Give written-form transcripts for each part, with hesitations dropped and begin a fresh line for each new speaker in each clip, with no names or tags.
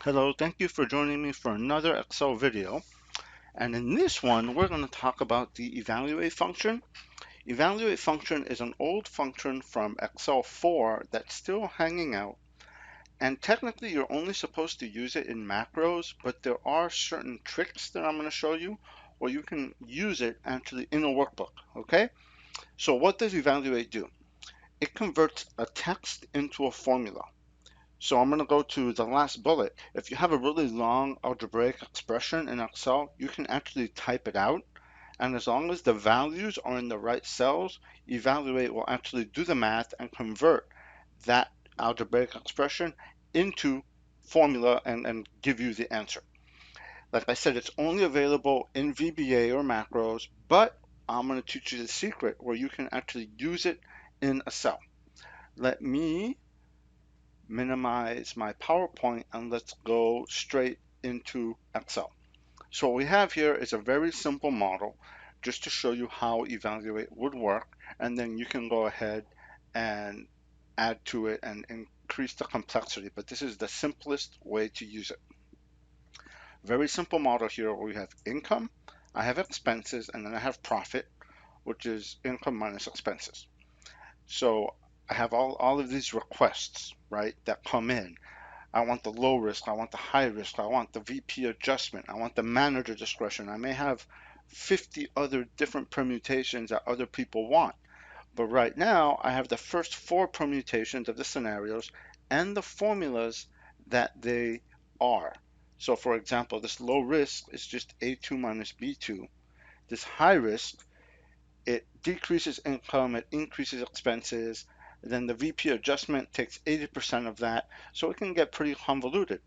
Hello, thank you for joining me for another Excel video. And in this one, we're going to talk about the evaluate function. Evaluate function is an old function from Excel 4 that's still hanging out. And technically, you're only supposed to use it in macros, but there are certain tricks that I'm going to show you where you can use it actually in a workbook, okay? So what does evaluate do? It converts a text into a formula. So I'm going to go to the last bullet. If you have a really long algebraic expression in Excel, you can actually type it out. And as long as the values are in the right cells, Evaluate will actually do the math and convert that algebraic expression into formula and give you the answer. Like I said, it's only available in VBA or macros, but I'm going to teach you the secret where you can actually use it in a cell. Let me minimize my PowerPoint and let's go straight into Excel. So what we have here is a very simple model just to show you how Evaluate would work, and then you can go ahead and add to it and increase the complexity, but this is the simplest way to use it. Very simple model here where we have income, I have expenses, and then I have profit, which is income minus expenses. So I have all of these requests, right, that come in. I want the low risk, I want the high risk, I want the VP adjustment, I want the manager discretion. I may have 50 other different permutations that other people want. But right now, I have the first four permutations of the scenarios and the formulas that they are. So for example, this low risk is just A2 minus B2. This high risk, it decreases income, it increases expenses. Then the VP adjustment takes 80% of that. So it can get pretty convoluted.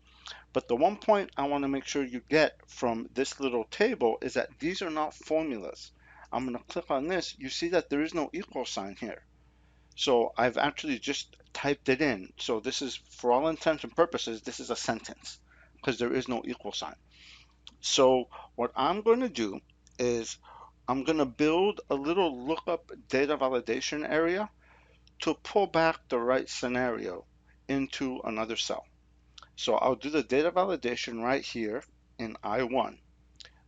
But the one point I want to make sure you get from this little table is that these are not formulas. I'm going to click on this. You see that there is no equal sign here. So I've actually just typed it in. So this is, for all intents and purposes, this is a sentence because there is no equal sign. So what I'm going to do is I'm going to build a little lookup data validation area to pull back the right scenario into another cell. So I'll do the data validation right here in I1.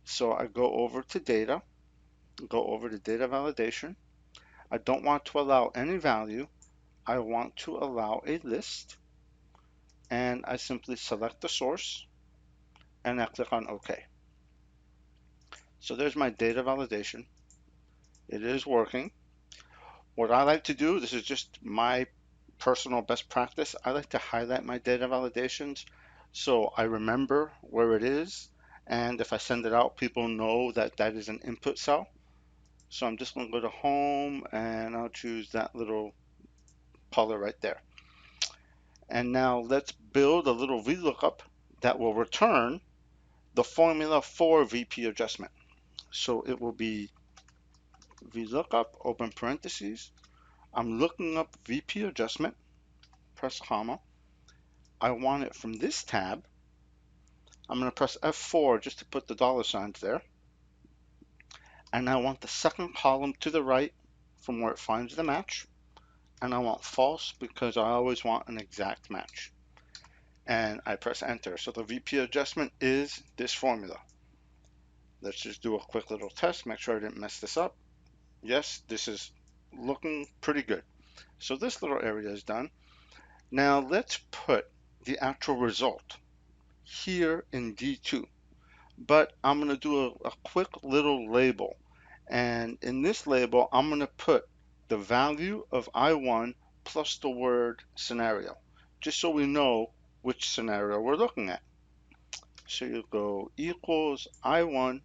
So I go over to data, go over to data validation. I don't want to allow any value. I want to allow a list, and I simply select the source and I click on OK. So there's my data validation. It is working. What I like to do, this is just my personal best practice, I like to highlight my data validations so I remember where it is, and if I send it out, people know that that is an input cell. So I'm just going to go to home and I'll choose that little color right there. And now let's build a little VLOOKUP that will return the formula for VP adjustment. So it will be VLOOKUP, open parentheses. I'm looking up VP adjustment, press comma. I want it from this tab. I'm going to press F4 just to put the dollar signs there. And I want the second column to the right from where it finds the match. And I want false because I always want an exact match. And I press enter. So the VP adjustment is this formula. Let's just do a quick little test, make sure I didn't mess this up. Yes, this is looking pretty good. So this little area is done. Now let's put the actual result here in D2. But I'm going to do a quick little label. And in this label, I'm going to put the value of I1 plus the word scenario, just so we know which scenario we're looking at. So you go equals I1,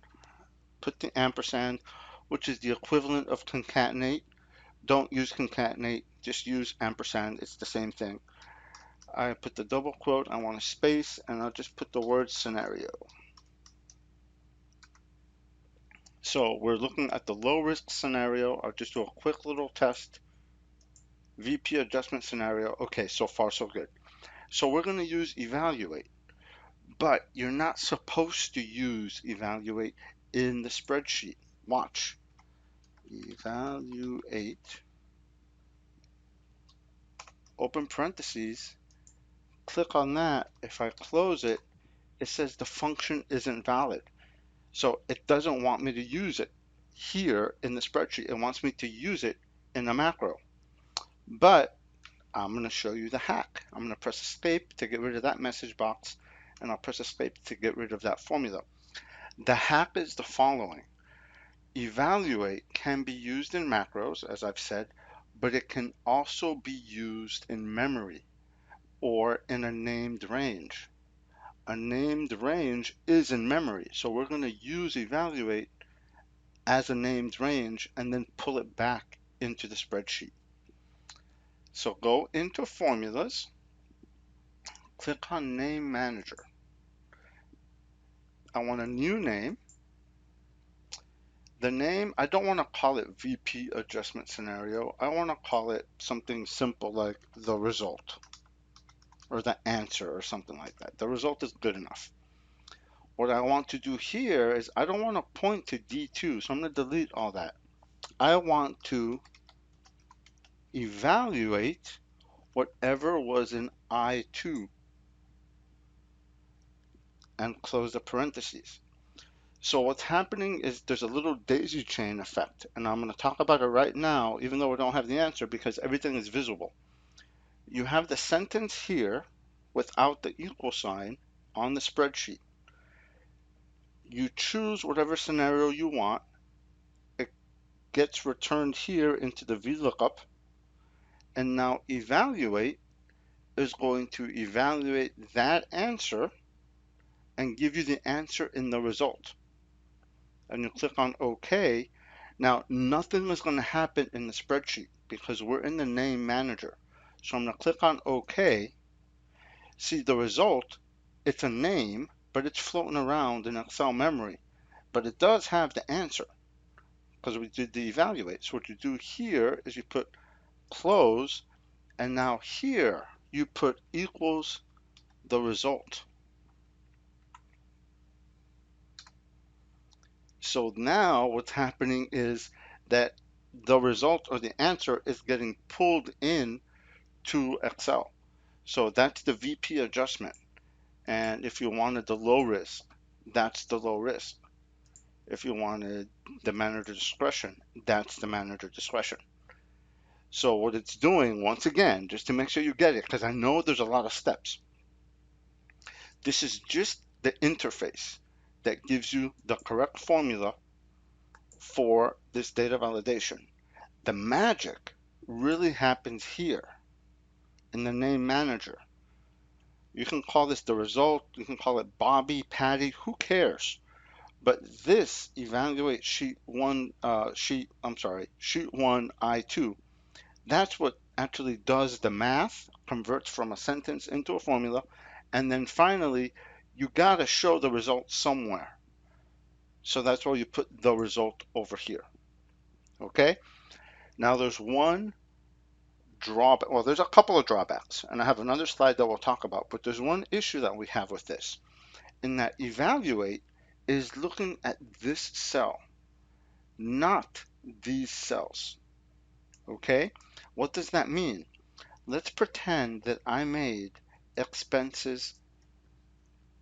put the ampersand, which is the equivalent of concatenate. Don't use concatenate, just use ampersand, it's the same thing. I put the double quote, I want a space, and I'll just put the word scenario. So we're looking at the low risk scenario. I'll just do a quick little test. VP adjustment scenario. Okay, so far so good. So we're going to use evaluate, but you're not supposed to use evaluate in the spreadsheet. Watch. Evaluate, open parentheses, click on that. If I close it, it says the function isn't valid. So it doesn't want me to use it here in the spreadsheet. It wants me to use it in a macro. But I'm going to show you the hack. I'm going to press escape to get rid of that message box, and I'll press escape to get rid of that formula. The hack is the following. Evaluate can be used in macros, as I've said, but it can also be used in memory or in a named range. A named range is in memory, so we're going to use evaluate as a named range and then pull it back into the spreadsheet. So go into formulas, click on name manager. I want a new name. The name, I don't want to call it VP adjustment scenario. I want to call it something simple like the result or the answer or something like that. The result is good enough. What I want to do here is I don't want to point to D2, so I'm going to delete all that. I want to evaluate whatever was in I2 and close the parentheses. So what's happening is there's a little daisy chain effect, and I'm going to talk about it right now, even though we don't have the answer, because everything is visible. You have the sentence here without the equal sign on the spreadsheet. You choose whatever scenario you want. It gets returned here into the VLOOKUP, and now evaluate is going to evaluate that answer and give you the answer in the result. And you click on OK. Now, nothing is going to happen in the spreadsheet because we're in the name manager. So I'm going to click on OK. See the result, it's a name, but it's floating around in Excel memory. But it does have the answer because we did the evaluate. So what you do here is you put close, and now here you put equals the result. So now what's happening is that the result or the answer is getting pulled in to Excel. So that's the VP adjustment. And if you wanted the low risk, that's the low risk. If you wanted the manager discretion, that's the manager discretion. So what it's doing, once again, just to make sure you get it, because I know there's a lot of steps, this is just the interface that gives you the correct formula for this data validation. The magic really happens here in the name manager. You can call this the result, you can call it Bobby, Patty, who cares? But this evaluate sheet one, sheet one I2, that's what actually does the math, converts from a sentence into a formula, and then finally, you gotta show the result somewhere. So that's why you put the result over here. Okay? Now there's one drawback, well, there's a couple of drawbacks, and I have another slide that we'll talk about, but there's one issue that we have with this, in that evaluate is looking at this cell, not these cells. Okay? What does that mean? Let's pretend that I made expenses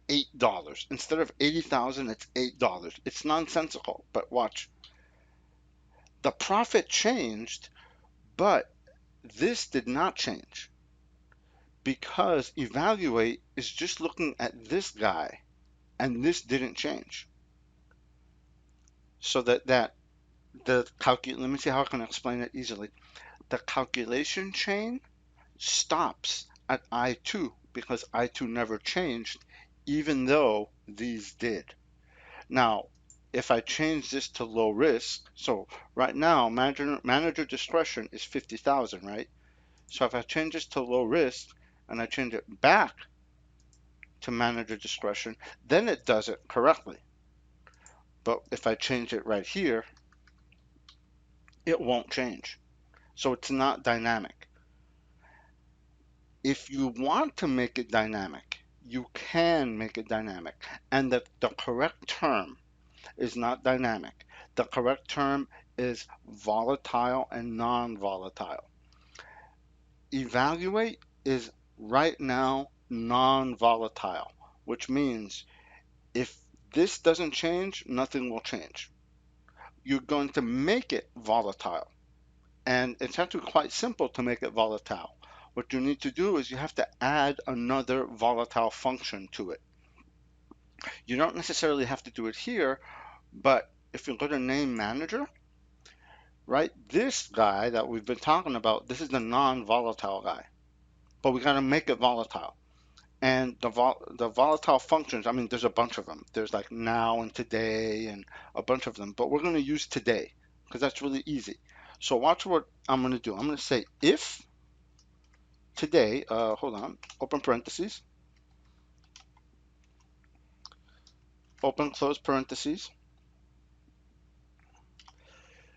$8. Instead of 80,000, it's $8. It's nonsensical, but watch. The profit changed, but this did not change because evaluate is just looking at this guy and this didn't change. So let me see how I can explain it easily. The calculation chain stops at I2 because I2 never changed, even though these did. Now, if I change this to low risk, so right now manager discretion is 50,000, right? So if I change this to low risk and I change it back to manager discretion, then it does it correctly. But if I change it right here, it won't change. So it's not dynamic. If you want to make it dynamic, you can make it dynamic. And the correct term is not dynamic. The correct term is volatile and non-volatile. Evaluate is right now non-volatile. which means if this doesn't change, nothing will change. You're going to make it volatile. And it's actually quite simple to make it volatile. What you need to do is you have to add another volatile function to it. You don't necessarily have to do it here, but if you go to name manager, right, this guy that we've been talking about, this is the non-volatile guy, but we got to make it volatile. And the volatile functions, I mean, there's a bunch of them. There's like now and today and a bunch of them, but we're going to use today because that's really easy. So watch what I'm going to do. I'm going to say if today, hold on, open parentheses, open close parentheses.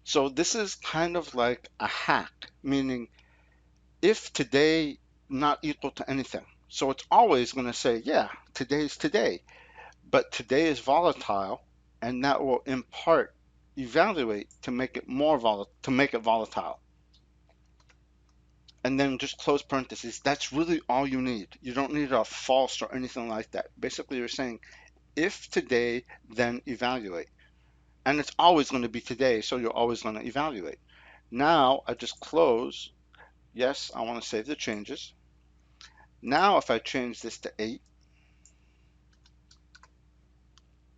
So this is kind of like a hack, meaning if today not equal to anything. So it's always going to say, yeah, today's today, but today is volatile, and that will impart evaluate to make it more volatile, to make it volatile. And then just close parentheses. That's really all you need. You don't need a false or anything like that. Basically, you're saying if today, then evaluate. And it's always going to be today, so you're always going to evaluate. Now I just close. Yes, I want to save the changes. Now if I change this to 8,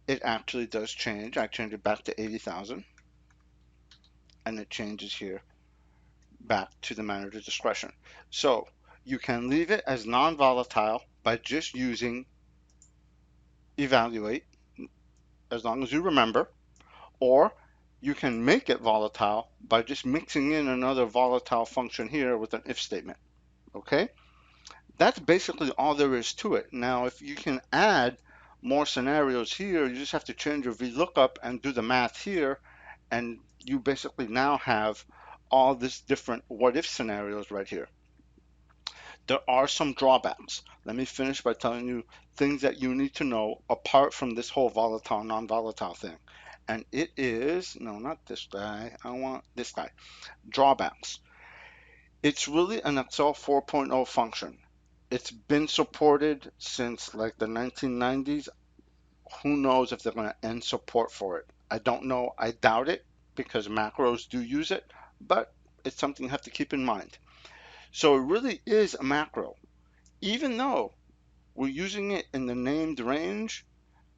it actually does change. I change it back to 80,000, and it changes here back to the manager's discretion. So you can leave it as non-volatile by just using evaluate, as long as you remember, or you can make it volatile by just mixing in another volatile function here with an if statement. Okay? That's basically all there is to it. Now, if you can add more scenarios here, you just have to change your VLOOKUP and do the math here, and you basically now have all this different what if scenarios right here. There are some drawbacks. Let me finish by telling you things that you need to know apart from this whole volatile, non-volatile thing. And it is, no, not this guy, I want this guy, drawbacks. It's really an Excel 4.0 function. It's been supported since like the 1990s. Who knows if they're going to end support for it? I don't know. I doubt it because macros do use it, but it's something you have to keep in mind. So it really is a macro. Even though we're using it in the named range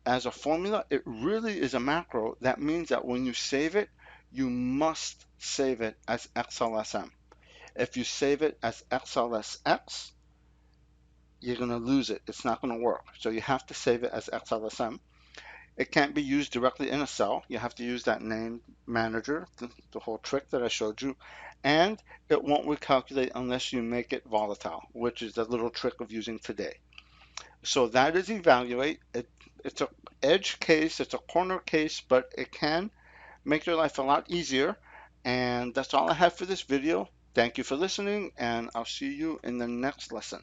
as a formula, it really is a macro. That means that when you save it, you must save it as XLSM. If you save it as XLSX, you're going to lose it. It's not going to work. So you have to save it as XLSM. It can't be used directly in a cell. You have to use that name manager, the whole trick that I showed you. And it won't recalculate unless you make it volatile, which is the little trick of using today. So that is evaluate. It's an edge case, it's a corner case, but it can make your life a lot easier. And that's all I have for this video. Thank you for listening, and I'll see you in the next lesson.